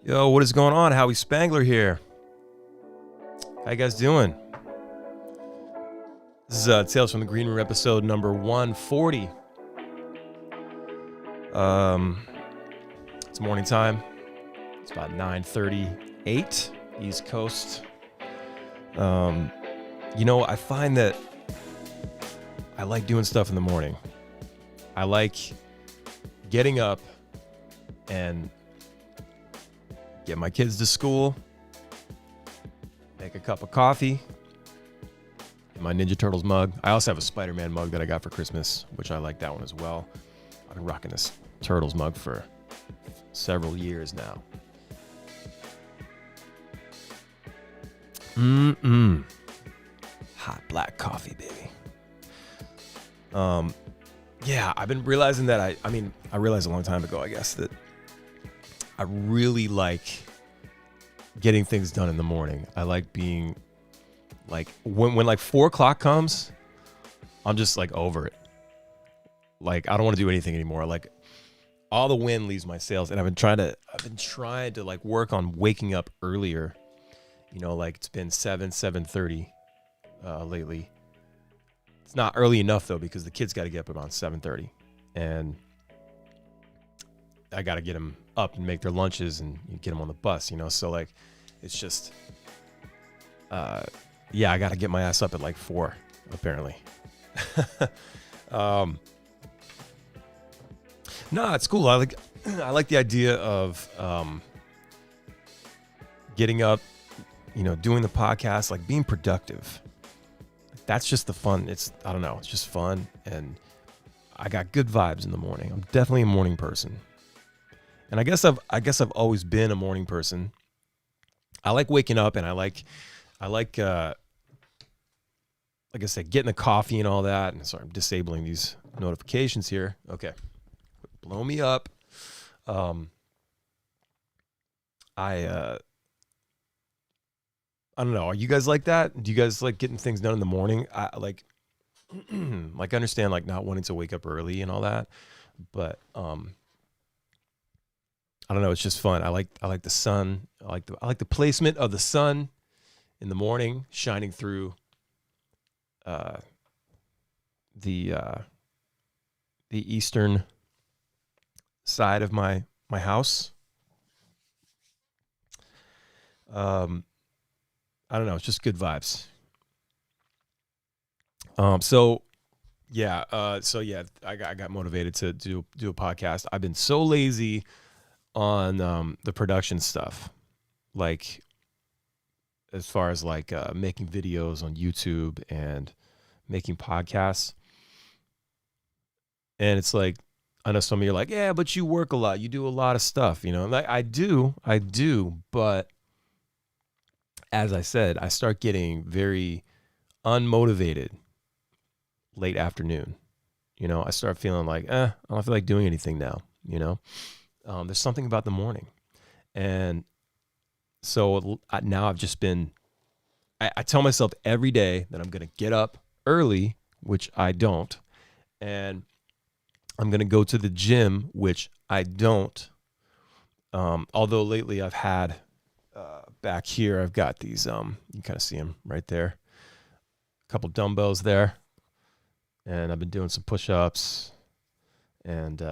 Yo, what is going on? Howie Spangler here. How you guys doing? This is Tales from the Green Room episode number 140. It's morning time. It's about 9:38 East Coast. I find that I like doing stuff in the morning. I like getting up and get my kids to school, make a cup of coffee, in my Ninja Turtles mug. I also have a Spider-Man mug that I got for Christmas, which I like that one as well. I've been rocking this Turtles mug for several years now. Hot black coffee, baby. Yeah, I've been realizing that I realized a long time ago, I guess, that I really like getting things done in the morning. I like being like, when like 4 o'clock comes, I'm just like over it. Like, I don't want to do anything anymore. Like, all the wind leaves my sails, and I've been trying to like work on waking up earlier. You know, like it's been 7:30 lately. It's not early enough though, because the kids got to get up around 7:30, and I got to get them up and make their lunches and get them on the bus, you know? So like, it's just, I got to get my ass up at like 4, apparently. No, it's cool. I like the idea of, getting up, doing the podcast, like being productive. That's just the fun. It's just fun. And I got good vibes in the morning. I'm definitely a morning person. And I guess I've always been a morning person. I like waking up, and I like like I said, getting the coffee and all that. And sorry, I'm disabling these notifications here. Okay. Blow me up. I don't know. Are you guys like that? Do you guys like getting things done in the morning? I like I understand like not wanting to wake up early and all that, but I don't know. It's just fun. I like the sun. I like the placement of the sun in the morning shining through the eastern side of my house. I don't know. It's just good vibes. I got motivated to do a podcast. I've been so lazy on the production stuff, like as far as like making videos on YouTube and making podcasts. And it's like, I know some of you are like, yeah, but you work a lot, you do a lot of stuff, like I do, but as I said, I start getting very unmotivated late afternoon. I start feeling like, I don't feel like doing anything now, There's something about the morning. And so now I've just been, I tell myself every day that I'm going to get up early, which I don't. And I'm going to go to the gym, which I don't. Although lately I've had, back here, I've got these, you can kind of see them right there. A couple dumbbells there. And I've been doing some push-ups and,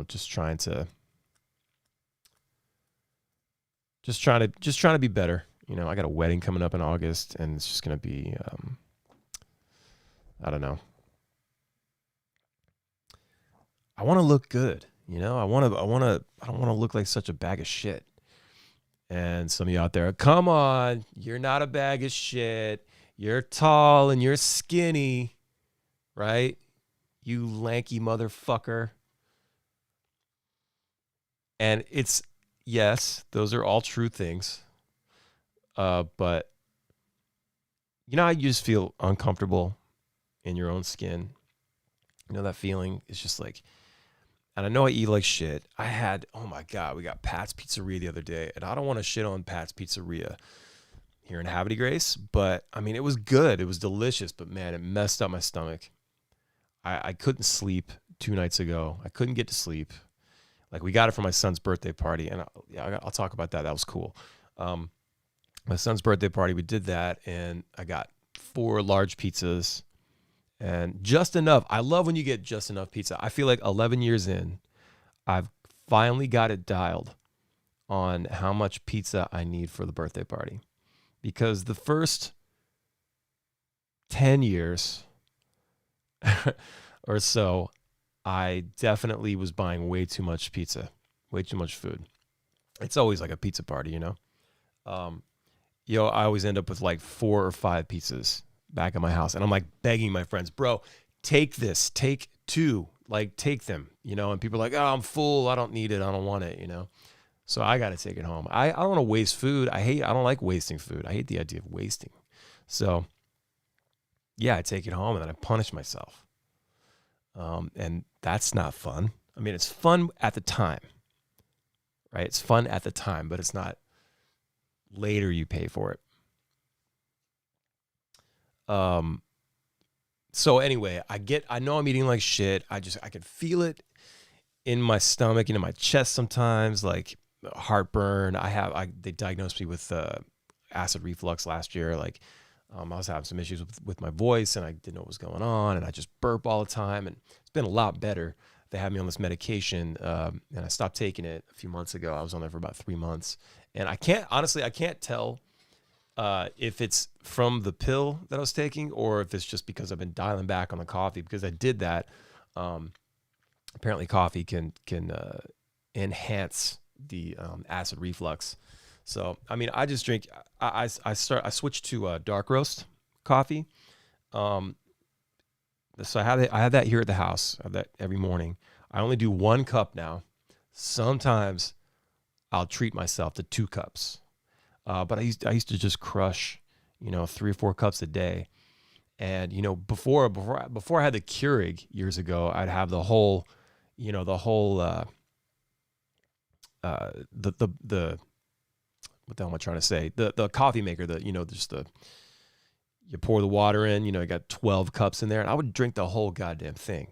just trying to be better. I got a wedding coming up in August, and it's just going to be, I don't know. I want to look good. I don't want to look like such a bag of shit. And some of you out there, come on, you're not a bag of shit. You're tall and you're skinny, right? You lanky motherfucker. And it's, yes, those are all true things. But how you just feel uncomfortable in your own skin? That feeling is just like, and I know I eat like shit. Oh my God, we got Pat's Pizzeria the other day, and I don't want to shit on Pat's Pizzeria here in Havre de Grace, but it was good. It was delicious, but man, it messed up my stomach. I couldn't sleep 2 nights ago. I couldn't get to sleep. Like we got it for my son's birthday party, and I'll talk about that. That was cool. My son's birthday party, we did that, and I got 4 large pizzas and just enough. I love when you get just enough pizza. I feel like 11 years in, I've finally got it dialed on how much pizza I need for the birthday party, because the first 10 years or so, I definitely was buying way too much pizza, way too much food. It's always like a pizza party, you know? I always end up with like 4 or 5 pizzas back at my house. And I'm like begging my friends, bro, take this, take 2, like take them, and people are like, oh, I'm full. I don't need it. I don't want it, So I got to take it home. I don't want to waste food. I don't like wasting food. I hate the idea of wasting. So yeah, I take it home and then I punish myself. And that's not fun. I mean, it's fun at the time, right? It's fun at the time, but it's not later you pay for it. So anyway, I know I'm eating like shit. I can feel it in my stomach and in my chest sometimes, like heartburn. They diagnosed me with acid reflux last year. Like I was having some issues with my voice, and I didn't know what was going on, and I just burp all the time, and it's been a lot better. They had me on this medication, and I stopped taking it a few months ago. I was on there for about 3 months, and I can't tell if it's from the pill that I was taking or if it's just because I've been dialing back on the coffee, because I did that. Apparently coffee can enhance the acid reflux. So, I mean, I just drink, I switched to dark roast coffee. So I have that here at the house. I have that every morning. I only do 1 cup now. Sometimes I'll treat myself to 2 cups. But I used to just crush, 3 or 4 cups a day. And, before I had the Keurig years ago, I'd have the whole what the hell am I trying to say? The coffee maker, you pour the water in, you got 12 cups in there, and I would drink the whole goddamn thing,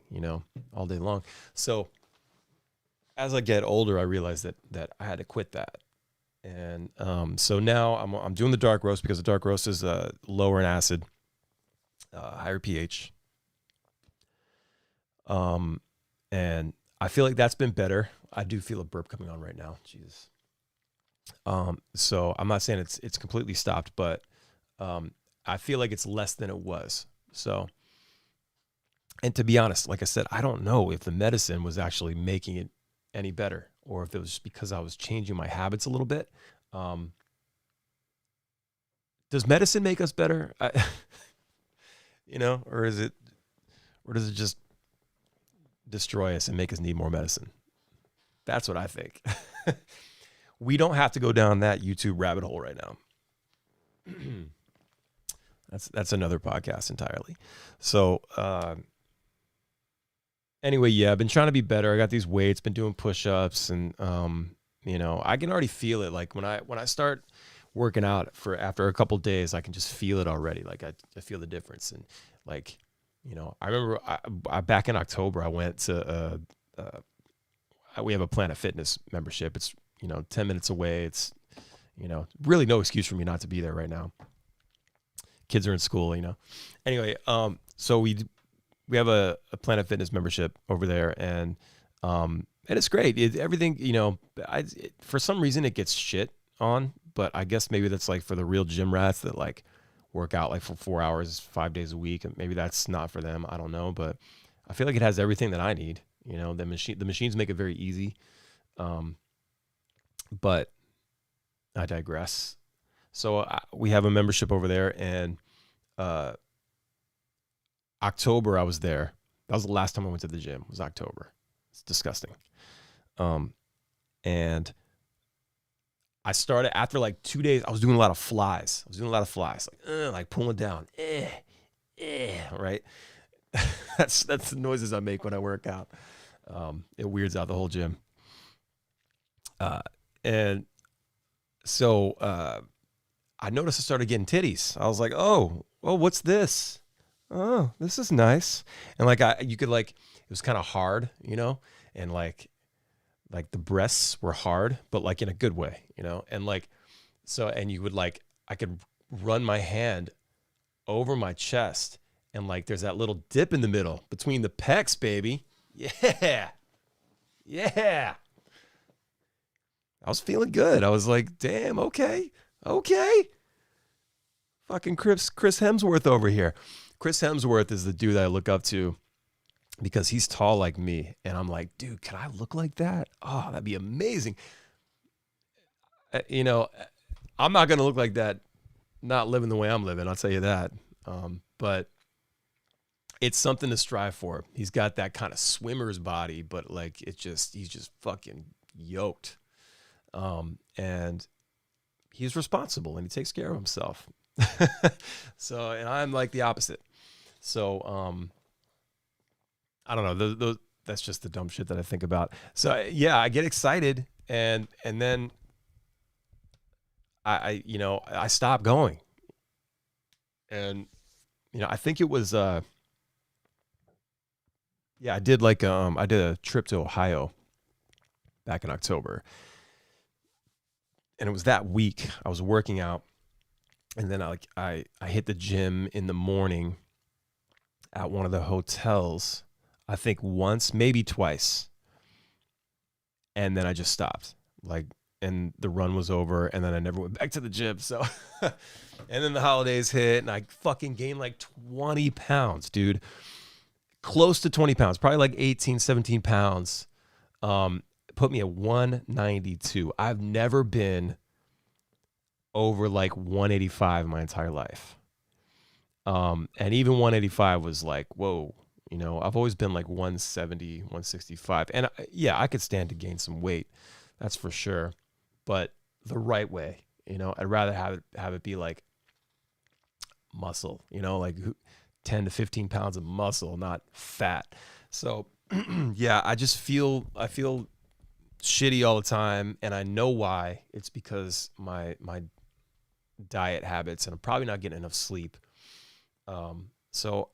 all day long. So as I get older, I realized that I had to quit that. And so now I'm doing the dark roast, because the dark roast is lower in acid, higher pH. And I feel like that's been better. I do feel a burp coming on right now. Jesus. So I'm not saying it's completely stopped, but I feel like it's less than it was. So, and to be honest, like I said, I don't know if the medicine was actually making it any better, or if it was just because I was changing my habits a little bit. Does medicine make us better? Or does it just destroy us and make us need more medicine? That's what I think. We don't have to go down that YouTube rabbit hole right now. That's another podcast entirely. So, anyway, yeah, I've been trying to be better. I got these weights, been doing push-ups, and I can already feel it. Like when I start working out after a couple days, I can just feel it already. Like I feel the difference. And like, I remember I back in October, I went to we have a Planet Fitness membership. It's 10 minutes away. It's really no excuse for me not to be there right now. Kids are in school, Anyway, so we have a Planet Fitness membership over there, and it's great. Everything, for some reason it gets shit on, but I guess maybe that's like for the real gym rats that like work out like for 4 hours, 5 days a week. And maybe that's not for them. I don't know, but I feel like it has everything that I need. The machines make it very easy. But I digress. So we have a membership over there, and October I was there. That was the last time I went to the gym. It was October. It's disgusting. And I started after like 2 days. I was doing a lot of flies. Like pulling down. Right. That's the noises I make when I work out. It weirds out the whole gym. And so I noticed I started getting titties. I was like, oh, what's this? Oh, this is nice. And like it was kind of hard, and like like the breasts were hard, but like in a good way, you know? And like, so, and you would like, I could run my hand over my chest and like, there's that little dip in the middle between the pecs, baby. Yeah. Yeah. I was feeling good. I was like, damn, okay. Okay. Fucking Chris Hemsworth over here. Chris Hemsworth is the dude that I look up to because he's tall like me. And I'm like, dude, can I look like that? Oh, that'd be amazing. You know, I'm not going to look like that, not living the way I'm living. I'll tell you that. But it's something to strive for. He's got that kind of swimmer's body, but like he's just fucking yoked. And he's responsible and he takes care of himself. So, and I'm like the opposite. So, I don't know. That's just the dumb shit that I think about. So yeah, I get excited and then I stopped going. And, I think it was, I did I did a trip to Ohio back in October. And it was that week I was working out, and then I hit the gym in the morning at one of the hotels, I think once, maybe twice. And then I just stopped, and the run was over, and then I never went back to the gym. So, and then the holidays hit, and I fucking gained like 20 pounds, dude. Close to 20 pounds, probably like 18, 17 pounds. Put me at 192. I've never been over like 185 my entire life. And even 185 was like, whoa, I've always been like 170, 165. And I could stand to gain some weight. That's for sure. But the right way, I'd rather have it be like muscle, like 10 to 15 pounds of muscle, not fat. So yeah, I feel shitty all the time, and I know why. It's because my diet habits, and I'm probably not getting enough sleep. So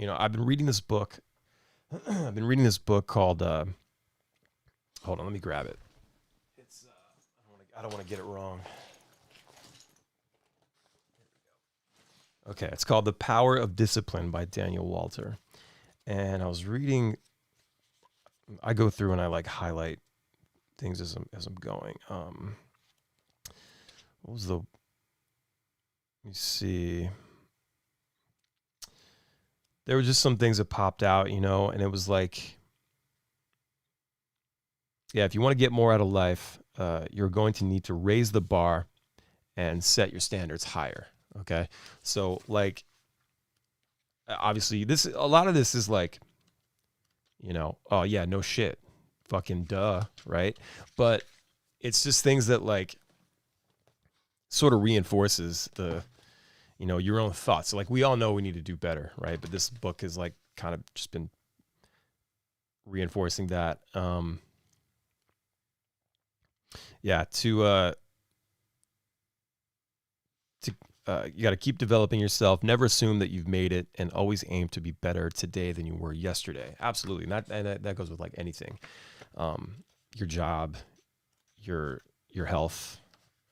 I've been reading this book. I've been reading this book called hold on, let me grab it. It's I don't want to get it wrong. Okay, it's called The Power of Discipline by Daniel Walter. And I was reading, I go through and I like highlight things as I'm going. What was let me see. There were just some things that popped out, and it was like, yeah, if you want to get more out of life, you're going to need to raise the bar and set your standards higher. Okay. So like, obviously a lot of this is like, oh yeah, no shit, fucking duh. Right. But it's just things that like sort of reinforces your own thoughts. So like, we all know we need to do better. Right. But this book is like kind of just been reinforcing that. You got to keep developing yourself. Never assume that you've made it, and always aim to be better today than you were yesterday. Absolutely. And that goes with like anything. Your job, your health,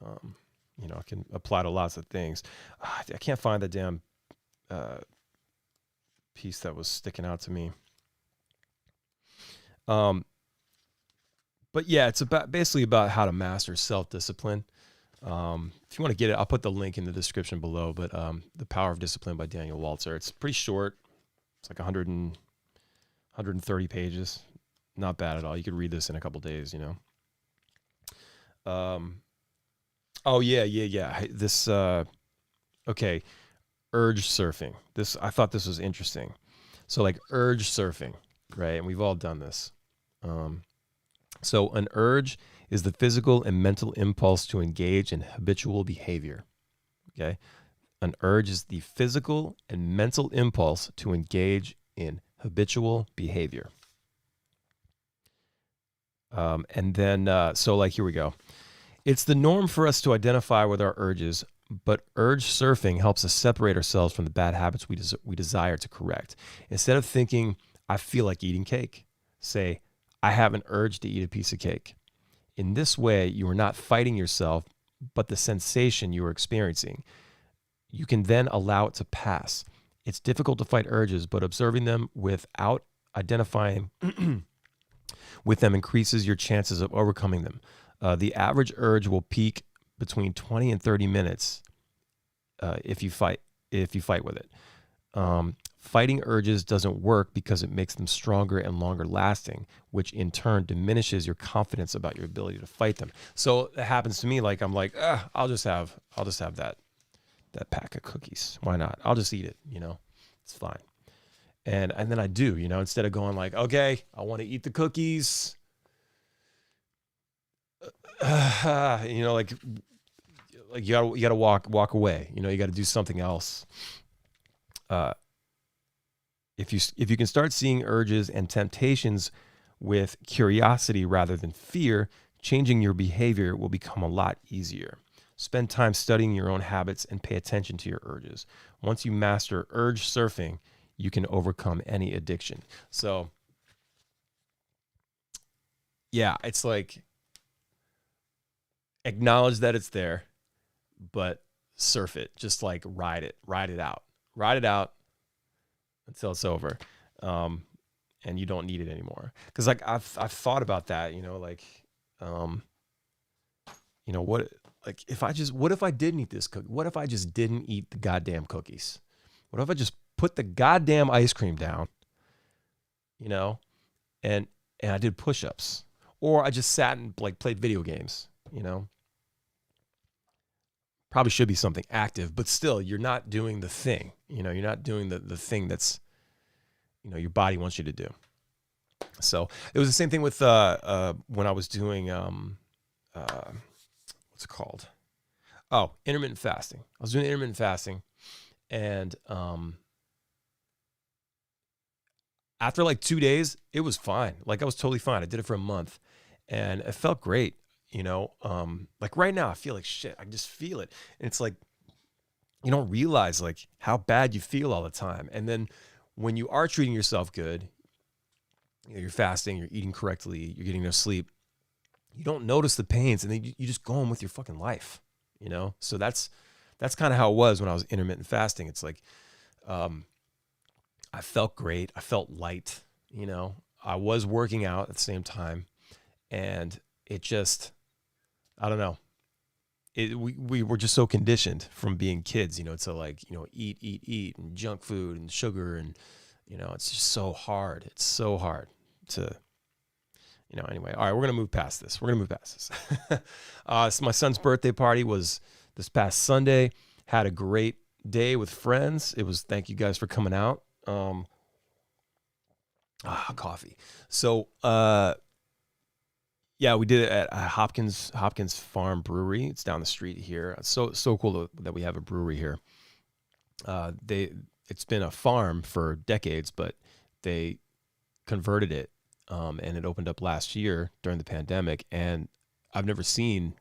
it can apply to lots of things. I can't find the damn piece that was sticking out to me. But yeah, it's basically about how to master self-discipline. If you want to get it, I'll put the link in the description below, but The Power of Discipline by Daniel Walter. It's pretty short. It's like 130 pages. Not bad at all. You could read this in a couple days, Oh, yeah. This, okay, urge surfing. I thought this was interesting. So like urge surfing, right? And we've all done this. So an urge is the physical and mental impulse to engage in habitual behavior. Okay? An urge is the physical and mental impulse to engage in habitual behavior. And then, so like, here we go. It's the norm for us to identify with our urges, but urge surfing helps us separate ourselves from the bad habits we desire to correct. Instead of thinking, I feel like eating cake, say, I have an urge to eat a piece of cake. In this way, you are not fighting yourself, but the sensation you are experiencing. You can then allow it to pass. It's difficult to fight urges, but observing them without identifying with them increases your chances of overcoming them. The average urge will peak between 20 and 30 minutes if you fight with it. Fighting urges doesn't work because it makes them stronger and longer lasting, which in turn diminishes your confidence about your ability to fight them. So it happens to me. Like I'm like, I'll just have that pack of cookies. Why not? I'll just eat it. It's fine. And then I do. Instead of going like, okay, I want to eat the cookies. Like you gotta walk away. You got to do something else. If you can start seeing urges and temptations with curiosity rather than fear, changing your behavior will become a lot easier. Spend time studying your own habits and pay attention to your urges. Once you master urge surfing, you can overcome any addiction. So, yeah, it's like acknowledge that it's there, but surf it. Just like ride it out until it's over, and you don't need it anymore. Because like I've thought about that, what if I didn't eat this cookie? What if I just didn't eat the goddamn cookies? What if I just put the goddamn ice cream down, and I did push-ups, or I just sat and like played video games, Probably should be something active, but still you're not doing the thing, you're not doing the thing that's, your body wants you to do. So it was the same thing with when I was doing what's it called? Oh, intermittent fasting. I was doing intermittent fasting, and after like 2 days, it was fine. Like I was totally fine. I did it for a month, and it felt great. Like right now, I feel like shit. I just feel it, and it's like you don't realize like how bad you feel all the time, and then when you are treating yourself good, you're fasting, you're eating correctly, you're getting no sleep, you don't notice the pains, and then you just go on with your fucking life, So that's kind of how it was when I was intermittent fasting. It's like, I felt great. I felt light, I was working out at the same time, and it just, I don't know. We were just so conditioned from being kids, to like, eat and junk food and sugar, and, it's just so hard. It's so hard to, anyway. All right, we're going to move past this. So my son's birthday party was this past Sunday. Had a great day with friends. Thank you guys for coming out. Coffee. So, yeah, we did it at Hopkins Farm Brewery. It's down the street here. It's so cool that we have a brewery here. It's been a farm for decades, but they converted it, and it opened up last year during the pandemic. And I've never seen,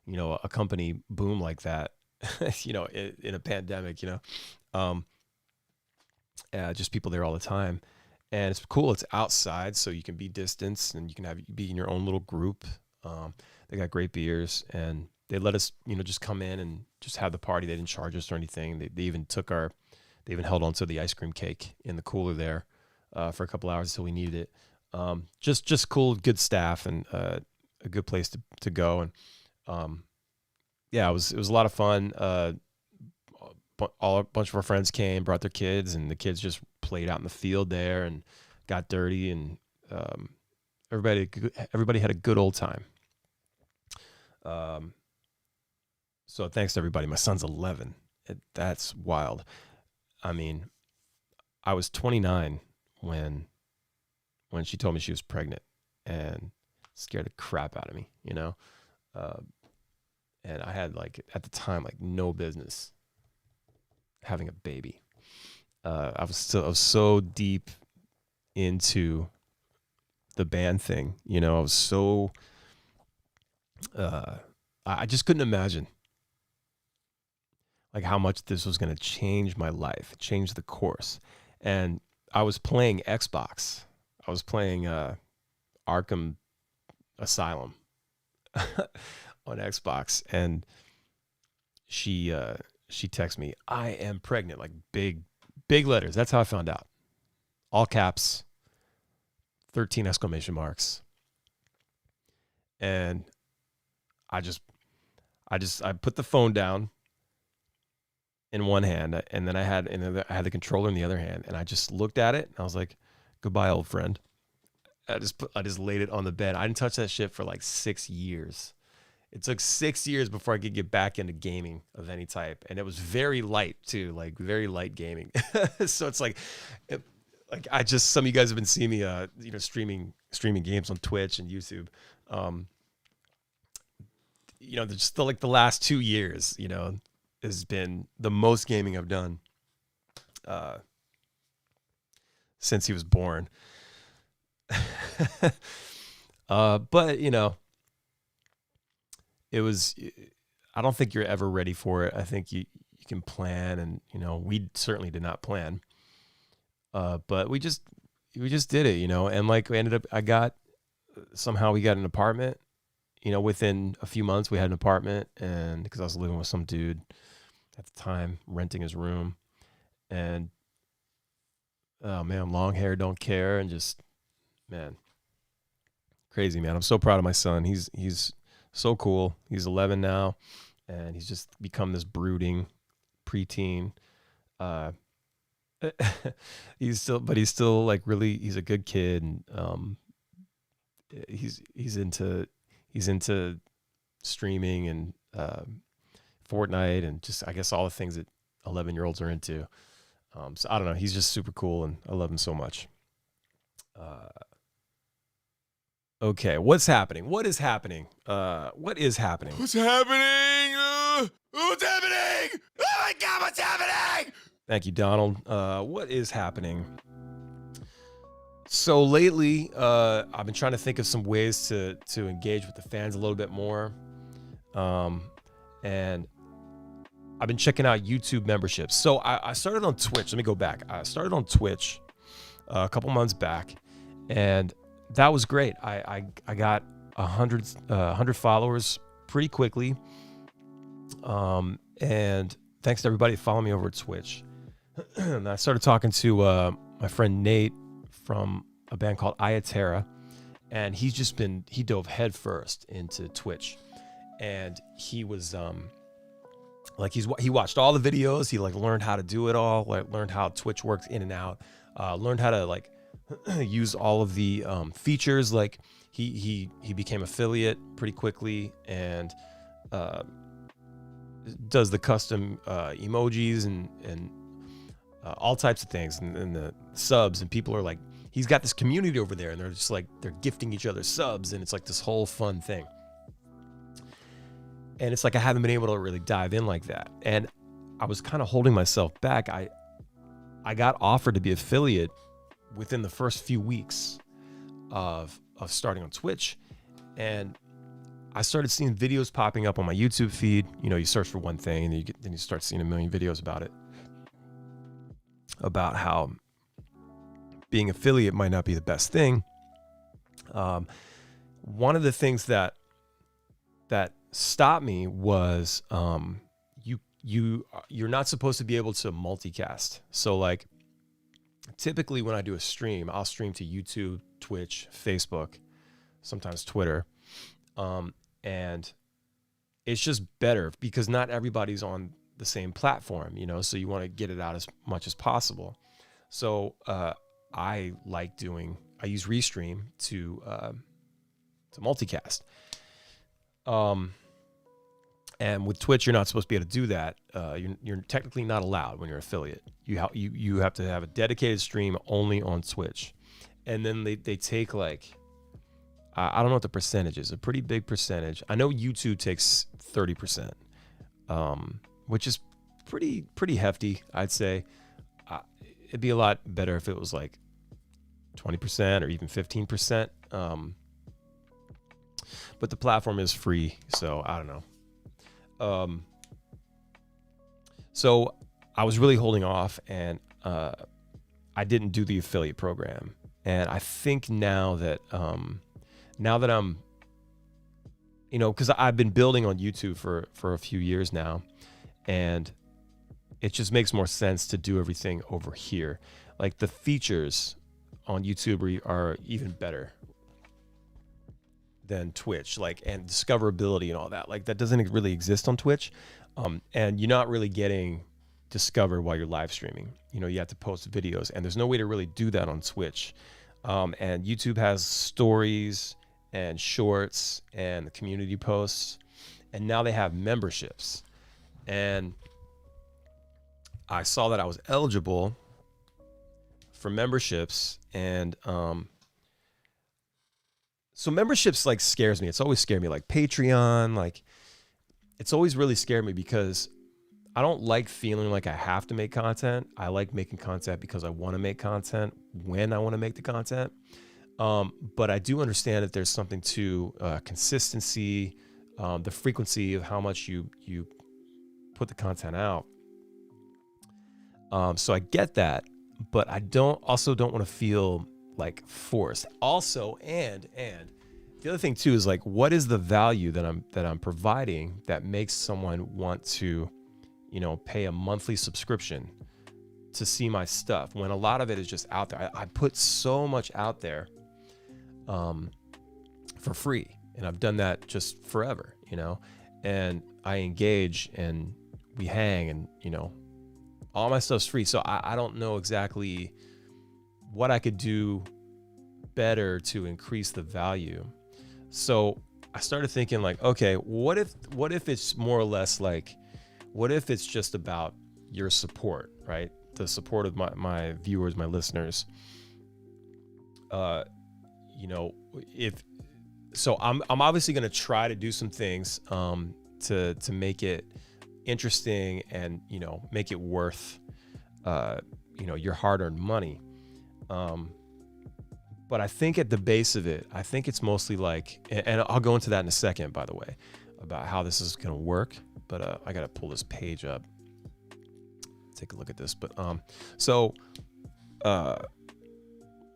a company boom like that, in a pandemic. Just people there all the time. And it's cool. It's outside, so you can be distanced and you can be in your own little group. They got great beers, and they let us, just come in and just have the party. They didn't charge us or anything. They even held on to the ice cream cake in the cooler there for a couple hours until we needed it. Just cool, good staff, and a good place to go. And yeah, it was a lot of fun. A bunch of our friends came, brought their kids, and the kids just played out in the field there and got dirty, and everybody had a good old time. So thanks to everybody. My son's 11. That's wild. I mean, I was 29 when she told me she was pregnant, and scared the crap out of me, and I had at the time no business having a baby. I was so deep into the band thing, I was so I just couldn't imagine how much this was going to change my life, change the course. And I was playing Xbox. I was playing Arkham Asylum on Xbox, and she texts me, "I am pregnant," like big letters. That's how I found out. All caps, 13 exclamation marks. And I put the phone down in one hand, and then I had the controller in the other hand, and I just looked at it, and I was like, "Goodbye, old friend." I just laid it on the bed. I didn't touch that shit for like 6 years. It took 6 years before I could get back into gaming of any type, and it was very light too, like very light gaming. So it's like some of you guys have been seeing me, streaming games on Twitch and YouTube. Just the last 2 years, has been the most gaming I've done since he was born. But it was, I don't think you're ever ready for it. I think you can plan, and we certainly did not plan. But we just did it, and like we got an apartment. Within a few months we had an apartment, and because I was living with some dude at the time, renting his room, and oh man, long hair don't care, and just, man, crazy, man. I'm so proud of my son. He's so cool. He's 11 now, and he's just become this brooding preteen. He's still like really, he's a good kid, and he's into streaming and Fortnite and just, I guess, all the things that 11-year-olds are into. So I don't know. He's just super cool, and I love him so much. Okay, what's happening? What is happening? What is happening? What's happening? What's happening? Oh my God, what's happening? Thank you, Donald. What is happening? So lately, I've been trying to think of some ways to engage with the fans a little bit more. And I've been checking out YouTube memberships. So I started on Twitch. Let me go back. I started on Twitch a couple months back, and that was great. I got 100 followers pretty quickly. And thanks to everybody following me over at Twitch. And I started talking to my friend Nate from a band called Iatera, and he dove headfirst into Twitch, and he was he watched all the videos. He learned how to do it all, learned how Twitch works in and out, learned how to use all of the features. He became affiliate pretty quickly, and does the custom emojis and all types of things, and the subs, and people are he's got this community over there, and they're just they're gifting each other subs, and it's this whole fun thing. And it's I haven't been able to really dive in like that, and I was kind of holding myself back. I got offered to be affiliate within the first few weeks of starting on Twitch, and I started seeing videos popping up on my YouTube feed. You search for one thing, and then you start seeing a million videos about it, about how being affiliate might not be the best thing. One of the things that stopped me was you're not supposed to be able to multicast. So typically when I do a stream, I'll stream to YouTube, Twitch, Facebook, sometimes Twitter. And it's just better because not everybody's on the same platform, so you want to get it out as much as possible. So I use Restream to multicast. And with Twitch, you're not supposed to be able to do that. You're technically not allowed when you're affiliate. You have to have a dedicated stream only on Twitch. And then they take I don't know what the percentage is, a pretty big percentage. I know YouTube takes 30%, which is pretty hefty, I'd say. It'd be a lot better if it was 20% or even 15%. But the platform is free, so I don't know. So I was really holding off, and I didn't do the affiliate program. And I think now that now that I'm, because I've been building on YouTube for a few years now, and it just makes more sense to do everything over here. Like the features on YouTube are even better than Twitch, like, and discoverability and all that. Like that doesn't really exist on Twitch. And you're not really getting discovered while you're live streaming. You have to post videos, and there's no way to really do that on Twitch. And YouTube has stories and shorts and the community posts, and now they have memberships. And I saw that I was eligible for memberships, and so memberships like scares me. It's always scared me, like Patreon, like it's always really scared me because I don't like feeling like I have to make content. I like making content because I want to make content when I want to make the content. But I do understand that there's something to consistency, the frequency of how much you put the content out. So I get that, but I also don't want to feel like forced. Also, and the other thing too is like, what is the value that I'm providing that makes someone want to, pay a monthly subscription to see my stuff when a lot of it is just out there. I put so much out there for free, and I've done that just forever, and I engage and we hang, and all my stuff's free. So I don't know exactly what I could do better to increase the value. So I started thinking like, okay, what if it's more or less like, what if it's just about your support, right? The support of my viewers, my listeners. If so, I'm obviously going to try to do some things to make it interesting and make it worth your hard-earned money. But I think at the base of it, I think it's mostly like, and I'll go into that in a second, by the way, about how this is going to work. But I got to pull this page up, take a look at this. But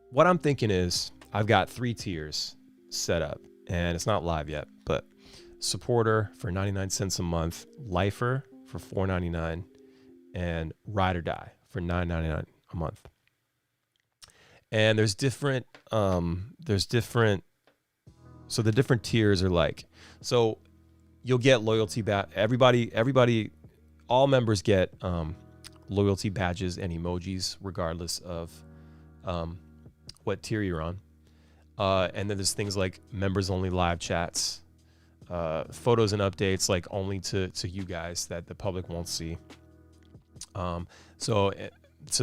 what I'm thinking is I've got 3 tiers set up, and it's not live yet, but supporter for 99 cents a month, lifer for $4.99, and ride or die for $9.99 a month. And there's different, so the different tiers are like, so you'll get loyalty everybody, all members get loyalty badges and emojis regardless of what tier you're on. And then there's things like members only live chats, photos and updates like only to you guys that the public won't see. So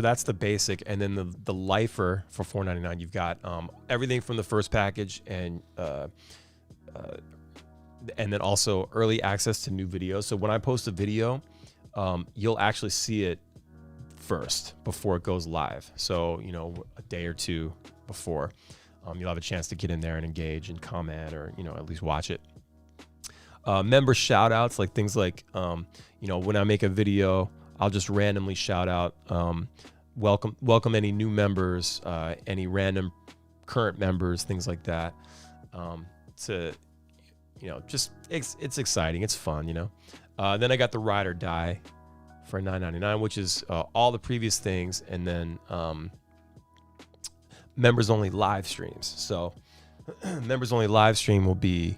that's the basic. And then the lifer for $4.99, you've got everything from the first package, and then also early access to new videos. So when I post a video, you'll actually see it first before it goes live. So, a day or two before, you'll have a chance to get in there and engage and comment, or, at least watch it. Member shout outs, like things like, when I make a video, I'll just randomly shout out, welcome any new members, any random current members, things like that. Just it's exciting. It's fun, Then I got the ride or die for $9.99, which is all the previous things, and then members only live streams. So members only live stream will be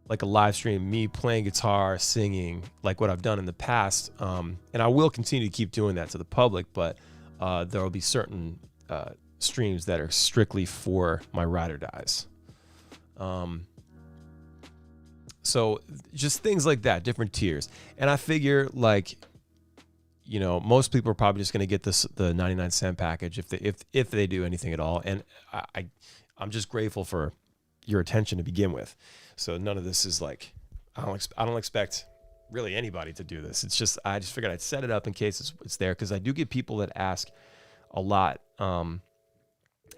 like a live stream, me playing guitar, singing, like what I've done in the past. And I will continue to keep doing that to the public, but there will be certain streams that are strictly for my ride or dies. So just things like that, different tiers. And I figure like, most people are probably just going to get the 99-cent package if they do anything at all. And I'm just grateful for your attention to begin with. So none of this is like, I don't expect really anybody to do this. It's just, I just figured I'd set it up in case it's there. Cause I do get people that ask a lot,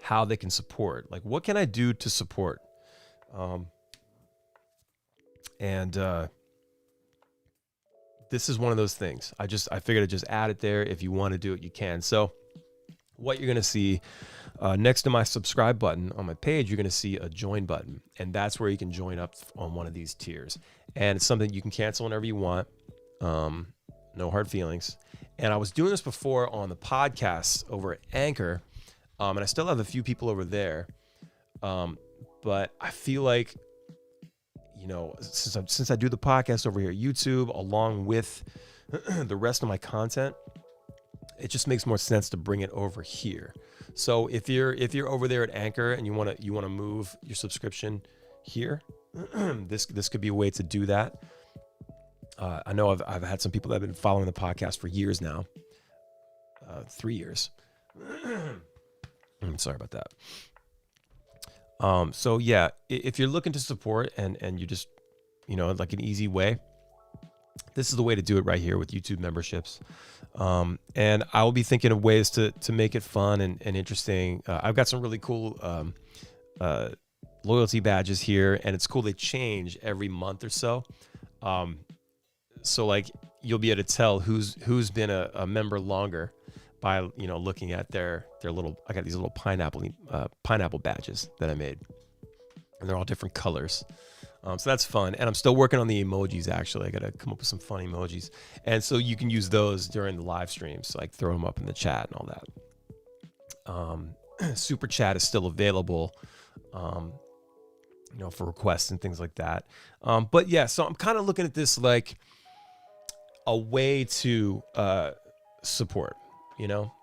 how they can support, like, what can I do to support? This is one of those things. I figured I'd just add it there. If you want to do it, you can. So what you're going to see, Next to my subscribe button on my page, you're going to see a join button. And that's where you can join up on one of these tiers. And it's something you can cancel whenever you want. No hard feelings. And I was doing this before on the podcast over at Anchor. And I still have a few people over there. But I feel like, you know, since I do the podcast over here at YouTube, along with the rest of my content, it just makes more sense to bring it over here. So if you're over there at Anchor and you want to move your subscription here, this could be a way to do that. I know I've had some people that have been following the podcast for years now, 3 years. I'm sorry about that. So yeah, if you're looking to support and you just, you know, like an easy way, this is the way to do it right here with YouTube memberships. And I will be thinking of ways to make it fun and interesting. I've got some really cool loyalty badges here, and it's cool. They change every month or so. So like you'll be able to tell who's been a member longer by, you know, looking at their little, I got these little pineapple badges that I made, and they're all different colors. So that's fun. And I'm still working on the emojis, actually. I got to come up with some fun emojis. And so you can use those during the live streams, like throw them up in the chat and all that. Super chat is still available, you know, for requests and things like that. But yeah, so I'm kind of looking at this like a way to support, you know?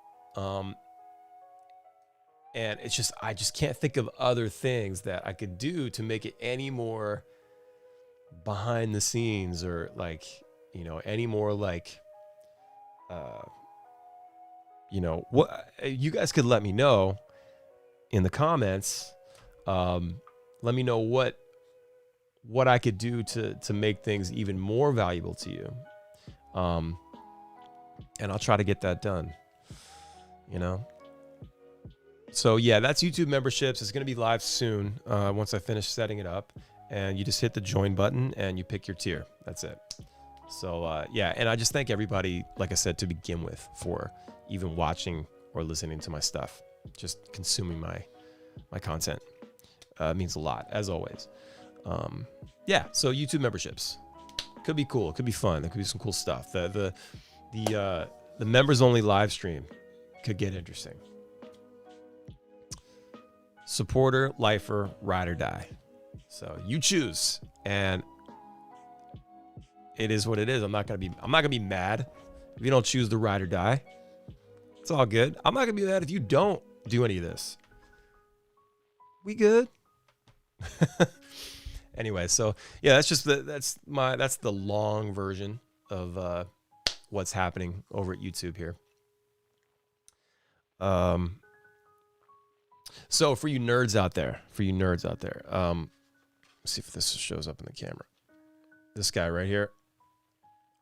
And it's just, I just can't think of other things that I could do to make it any more behind the scenes, or like, you know, any more like, you know, what you guys could let me know in the comments. Let me know what I could do to make things even more valuable to you. And I'll try to get that done, you know? So yeah, that's YouTube memberships. It's going to be live soon once I finish setting it up. And you just hit the join button and you pick your tier. That's it. So yeah, and I just thank everybody, like I said, to begin with, for even watching or listening to my stuff. Just consuming my content means a lot, as always. Yeah, so YouTube memberships. Could be cool. It could be fun. There could be some cool stuff. The members only live stream could get interesting. Supporter, lifer, ride or die. So you choose, and it is what it is. I'm not gonna be mad if you don't choose the ride or die. It's all good. I'm not gonna be mad if you don't do any of this. We good? Anyway, so yeah, that's the long version of what's happening over at YouTube here. So for you nerds out there, let's see if this shows up in the camera. This guy right here,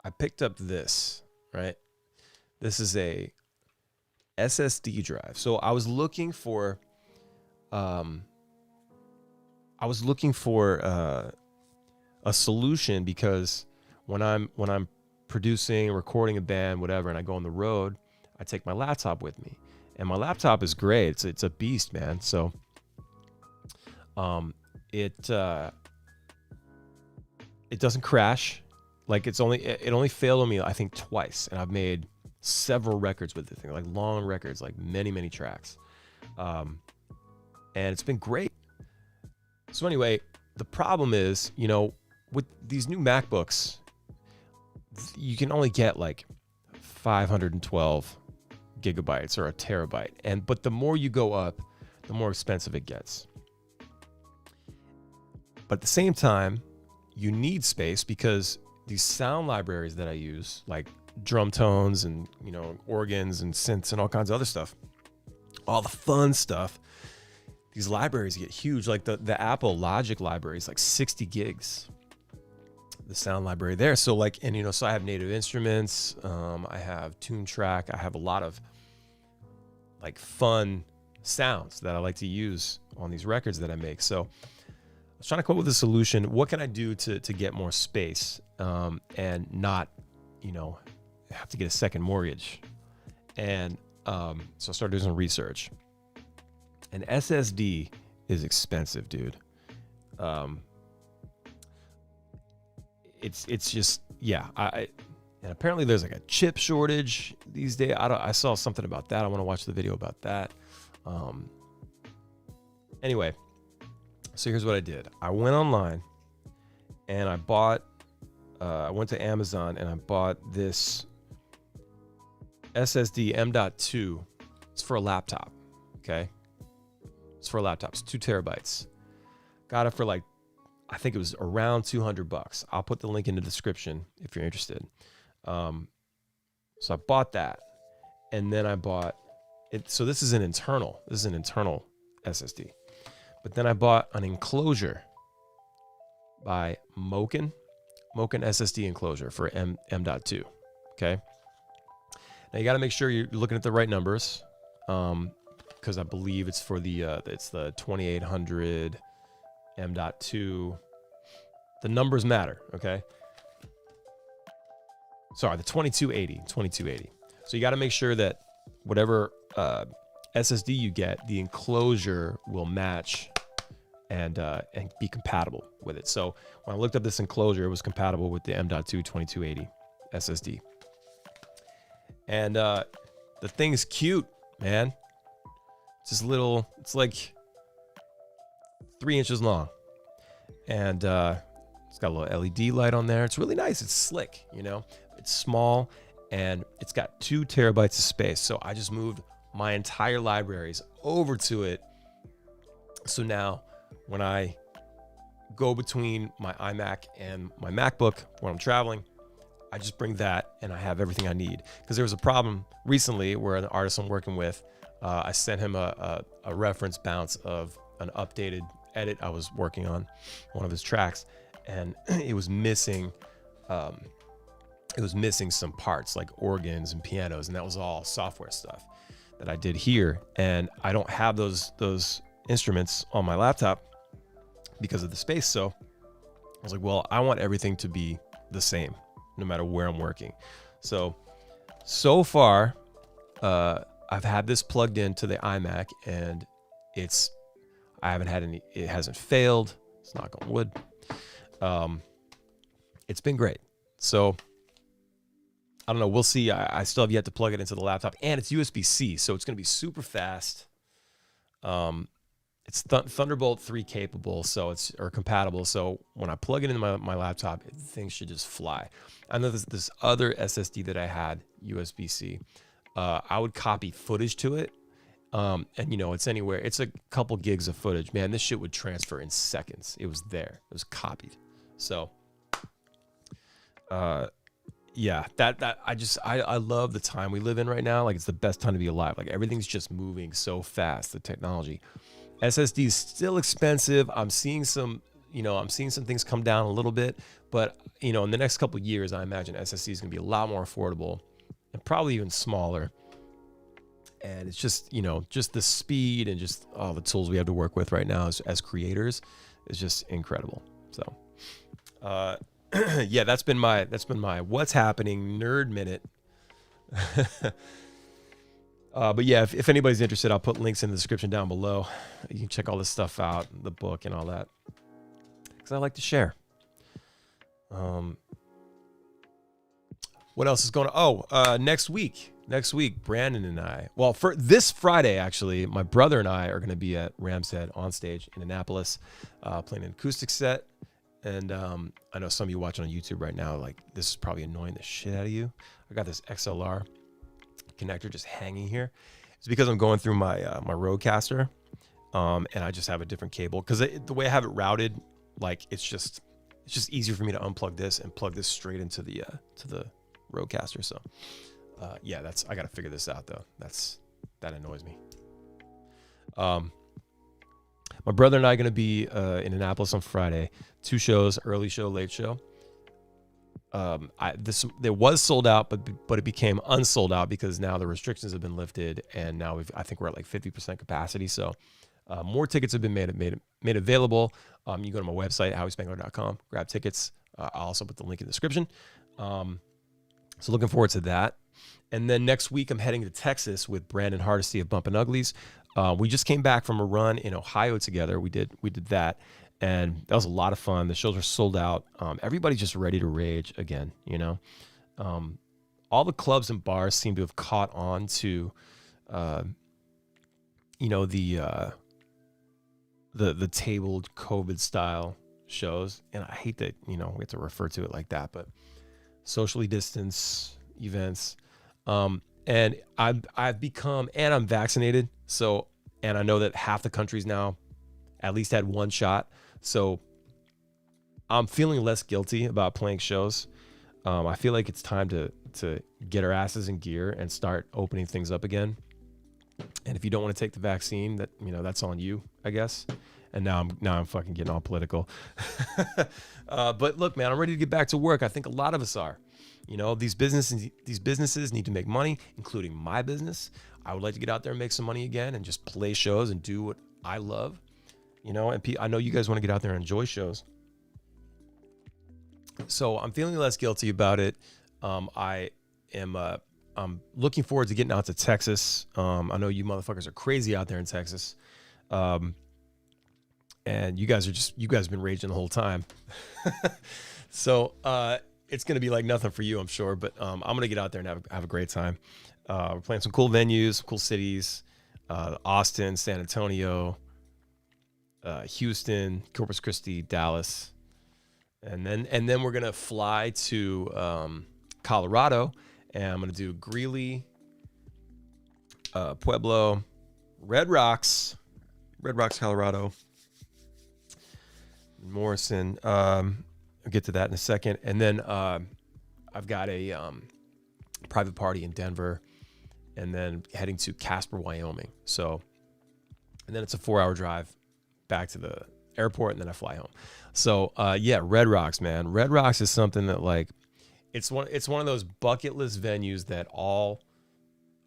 I picked up this, right? This is a SSD drive. So I was looking for a solution, because when I'm producing, recording a band, whatever, and I go on the road, I take my laptop with me. And my laptop is great. It's a beast, man. So it doesn't crash. Like it only failed on me, I think, twice, and I've made several records with the thing, like long records, like many tracks. And it's been great. So anyway, the problem is, you know, with these new MacBooks, you can only get like 512 gigabytes or a terabyte. But the more you go up, the more expensive it gets. But at the same time, you need space, because these sound libraries that I use, like drum tones and, you know, organs and synths and all kinds of other stuff, all the fun stuff, these libraries get huge. Like the Apple Logic library is like 60 gigs, the sound library there. So like, and you know, so I have native instruments, I have tune track, I have a lot of like fun sounds that I like to use on these records that I make. So I was trying to come up with a solution. What can I do to get more space and not, you know, have to get a second mortgage? And so I started doing some research. An SSD is expensive, dude. It's just, yeah. And apparently there's like a chip shortage these days. I saw something about that. I want to watch the video about that. Anyway, so here's what I did. I went online and I went to Amazon and I bought this SSD M.2. It's for a laptop. Okay. It's for a laptop. It's 2 terabytes. Got it for like, I think it was around $200. I'll put the link in the description if you're interested. So I bought that, and then I bought it. So this is an internal SSD, but then I bought an enclosure by Moken SSD enclosure for M.2. Okay. Now you got to make sure you're looking at the right numbers. Because I believe it's for it's the 2800 M.2. The numbers matter, okay? Sorry, the 2280. So you got to make sure that whatever SSD you get, the enclosure will match and be compatible with it. So when I looked up this enclosure, it was compatible with the M.2 2280 SSD. And the thing's cute, man. It's this little, it's like 3 inches long. And it's got a little LED light on there. It's really nice. It's slick, you know. It's small and it's got 2 terabytes of space. So I just moved my entire libraries over to it. So now when I go between my iMac and my MacBook when I'm traveling, I just bring that and I have everything I need. Because there was a problem recently where an artist I'm working with, I sent him a reference bounce of an updated edit I was working on one of his tracks, and it was missing some parts like organs and pianos, and that was all software stuff that I did here. And I don't have those instruments on my laptop because of the space. So I was like, well, I want everything to be the same no matter where I'm working. So far, I've had this plugged into the iMac, and I haven't had any, it hasn't failed. It's knock on wood. It's been great. So I don't know. We'll see. I still have yet to plug it into the laptop, and it's USB-C, so it's going to be super fast. It's Thunderbolt 3 capable, or compatible. So when I plug it into my laptop, things should just fly. I know this other SSD that I had, USB-C, I would copy footage to it. And you know, it's anywhere. It's a couple gigs of footage, man. This shit would transfer in seconds. It was there. It was copied. So, yeah, I love the time we live in right now. Like, it's the best time to be alive. Like, everything's just moving so fast, the technology. SSD is still expensive. I'm seeing some things come down a little bit, but you know, in the next couple of years, I imagine SSD is gonna be a lot more affordable and probably even smaller. And it's just, you know, just the speed and just all the tools we have to work with right now as creators is just incredible. So, yeah, that's been my what's happening nerd minute. But yeah, if anybody's interested, I'll put links in the description down below. You can check all this stuff out, the book and all that, because I like to share. What else is going on? Next week, Brandon and I, well, for this Friday, actually, my brother and I are going to be at Ram's Head on stage in Annapolis, playing an acoustic set. And I know some of you watching on YouTube right now, like, this is probably annoying the shit out of you. I got this XLR connector just hanging here. It's because I'm going through my my Rodecaster, and I just have a different cable because the way I have it routed, like, it's just easier for me to unplug this and plug this straight into the Rodecaster. So yeah, I got to figure this out though. That annoys me. My brother and I are going to be in Annapolis on Friday. 2 shows, early show, late show. It was sold out, but it became unsold out because now the restrictions have been lifted, and now I think we're at like 50% capacity. So more tickets have been made available. You can go to my website, howispangler.com, grab tickets. I'll also put the link in the description. So looking forward to that. And then next week, I'm heading to Texas with Brandon Hardesty of Bumpin' Uglies. We just came back from a run in Ohio together. We did that, and that was a lot of fun. The shows were sold out. Everybody's just ready to rage again. All the clubs and bars seem to have caught on to, the tabled COVID style shows, and I hate that we have to refer to it like that, but socially distance events. And I've become, and I'm vaccinated, so, and I know that half the countries now at least had one shot, so I'm feeling less guilty about playing shows. I feel like it's time to get our asses in gear and start opening things up again. And if you don't want to take the vaccine, that's on you, I guess. And now I'm fucking getting all political. But look, man, I'm ready to get back to work. I think a lot of us are. These businesses need to make money, including my business. I would like to get out there and make some money again and just play shows and do what I love. And I know you guys want to get out there and enjoy shows. So I'm feeling less guilty about it. I'm looking forward to getting out to Texas. I know you motherfuckers are crazy out there in Texas. And you guys have been raging the whole time. So it's going to be like nothing for you, I'm sure. But I'm going to get out there and have a great time. We're playing some cool venues, cool cities. Austin, San Antonio, Houston, Corpus Christi, Dallas. And then we're going to fly to Colorado. And I'm going to do Greeley, Pueblo, Red Rocks, Colorado, Morrison. I'll get to that in a second. And then I've got a private party in Denver, and then heading to Casper, Wyoming. So, and then it's a 4-hour drive back to the airport, and then I fly home. So, Red Rocks, man. Red Rocks is something that it's one of those bucket list venues that all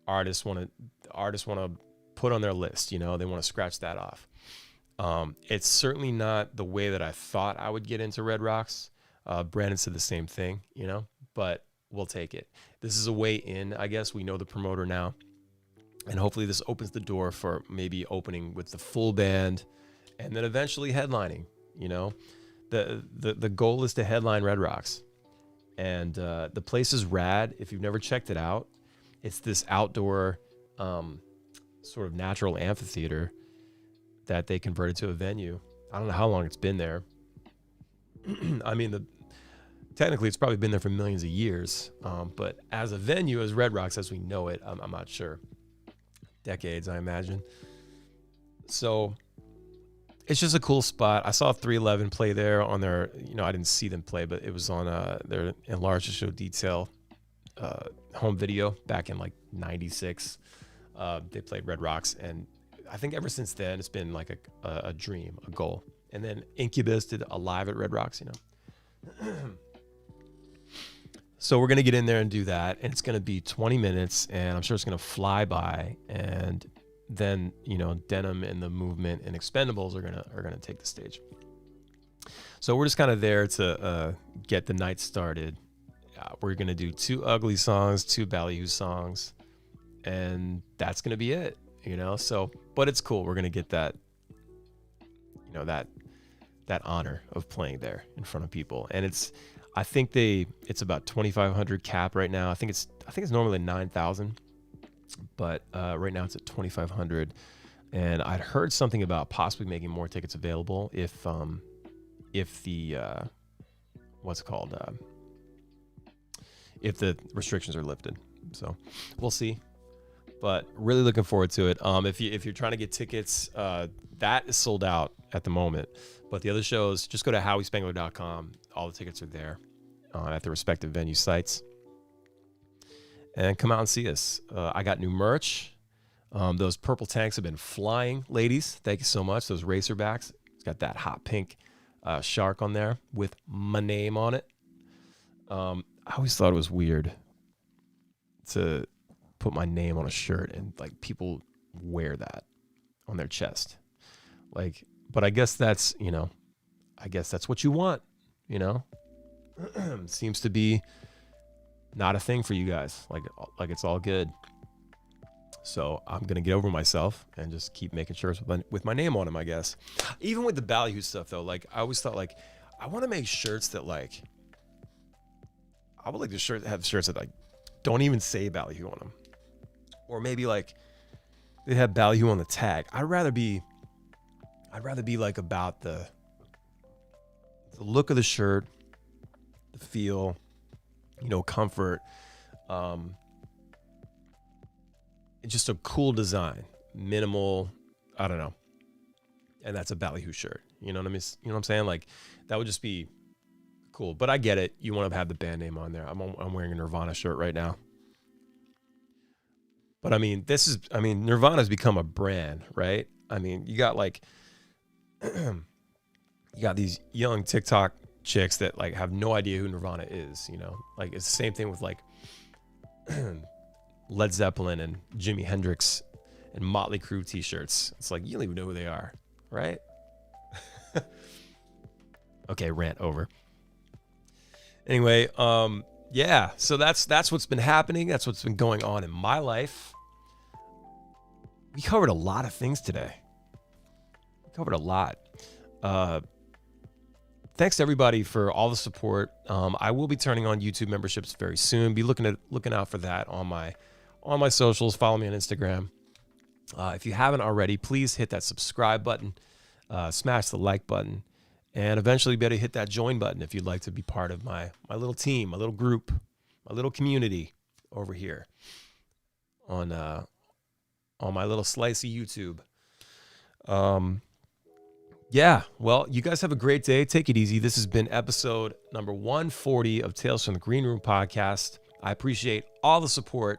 artists want to put on their list. They want to scratch that off. It's certainly not the way that I thought I would get into Red Rocks. Brandon said the same thing, but we'll take it. This is a way in, I guess. We know the promoter now, and hopefully this opens the door for maybe opening with the full band and then eventually headlining. The goal is to headline Red Rocks. And the place is rad. If you've never checked it out, it's this outdoor sort of natural amphitheater that they converted to a venue. I don't know how long it's been there. I mean, technically it's probably been there for millions of years. But as a venue, as Red Rocks, as we know it, I'm not sure. Decades, I imagine. So it's just a cool spot. I saw 311 play there on their, I didn't see them play, but it was on their enlarged to show detail home video back in 96. They played Red Rocks, and I think ever since then it's been like a dream, a goal. And then Incubus did a live at Red Rocks, So we're going to get in there and do that, and it's going to be 20 minutes, and I'm sure it's going to fly by. And then Denim and the Movement and Expendables are gonna take the stage. So we're just kind of there to get the night started. We're gonna do 2 Ugly songs, 2 Ballyhoo songs, and that's gonna be it. So, but it's cool. We're gonna get that that honor of playing there in front of people, and I think it's about 2,500 cap right now. I think it's normally 9,000. But right now it's at 2,500, and I'd heard something about possibly making more tickets available if the if the restrictions are lifted. So we'll see, but really looking forward to it. If you're trying to get tickets, that is sold out at the moment. But the other shows, just go to HowieSpangler.com. All the tickets are there at the respective venue sites. And come out and see us. I got new merch. Those purple tanks have been flying, ladies. Thank you so much. Those Racerbacks. It's got that hot pink shark on there with my name on it. I always thought it was weird to put my name on a shirt and people wear that on their chest. But I guess that's what you want. Seems to be not a thing for you guys. Like it's all good. So I'm going to get over myself and just keep making shirts with my name on them, I guess. Even with the Ballyhoo stuff, though, like, I always thought, like, I want to make shirts that, like, I would like to have shirts that, like, don't even say Ballyhoo on them. Or maybe, like, they have Ballyhoo on the tag. I'd rather be like about the look of the shirt, the feel, comfort. It's just a cool design, minimal. I don't know, and that's a Ballyhoo shirt. You know what I mean? You know what I'm saying? Like, that would just be cool. But I get it. You want to have the band name on there. I'm wearing a Nirvana shirt right now. But I mean, Nirvana's become a brand, right? I mean, you got like, you got these young TikTok chicks that like have no idea who Nirvana is, like it's the same thing with like Led Zeppelin and Jimi Hendrix and Motley Crue t-shirts. It's like, you don't even know who they are, right? Okay, rant over. Anyway, yeah, so that's what's been happening. That's what's been going on in my life. We covered a lot of things today. We covered a lot. Thanks to everybody for all the support. I will be turning on YouTube memberships very soon. Be looking out for that on my socials. Follow me on Instagram. If you haven't already, please hit that subscribe button, smash the like button, and eventually better hit that join button if you'd like to be part of my little team, my little group, my little community over here on my little slice of YouTube. Yeah, well, you guys have a great day. Take it easy. This has been episode number 140 of Tales from the Green Room podcast. I appreciate all the support,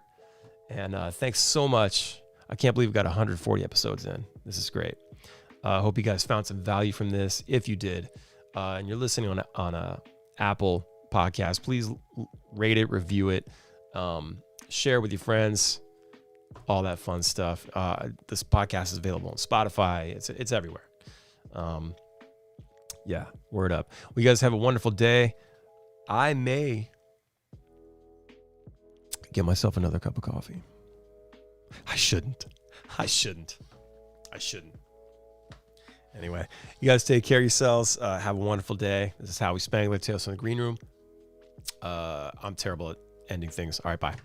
and thanks so much. I can't believe we got 140 episodes in. This is great. I hope you guys found some value from this. If you did, and you're listening on a Apple podcast, please rate it, review it, share with your friends, all that fun stuff. This podcast is available on Spotify. It's everywhere. Yeah, word up. Well, you guys have a wonderful day. I may get myself another cup of coffee. I shouldn't. Anyway, you guys take care of yourselves. Have a wonderful day. This is Howie Spangler, Tales from the Green Room. I'm terrible at ending things. All right, bye.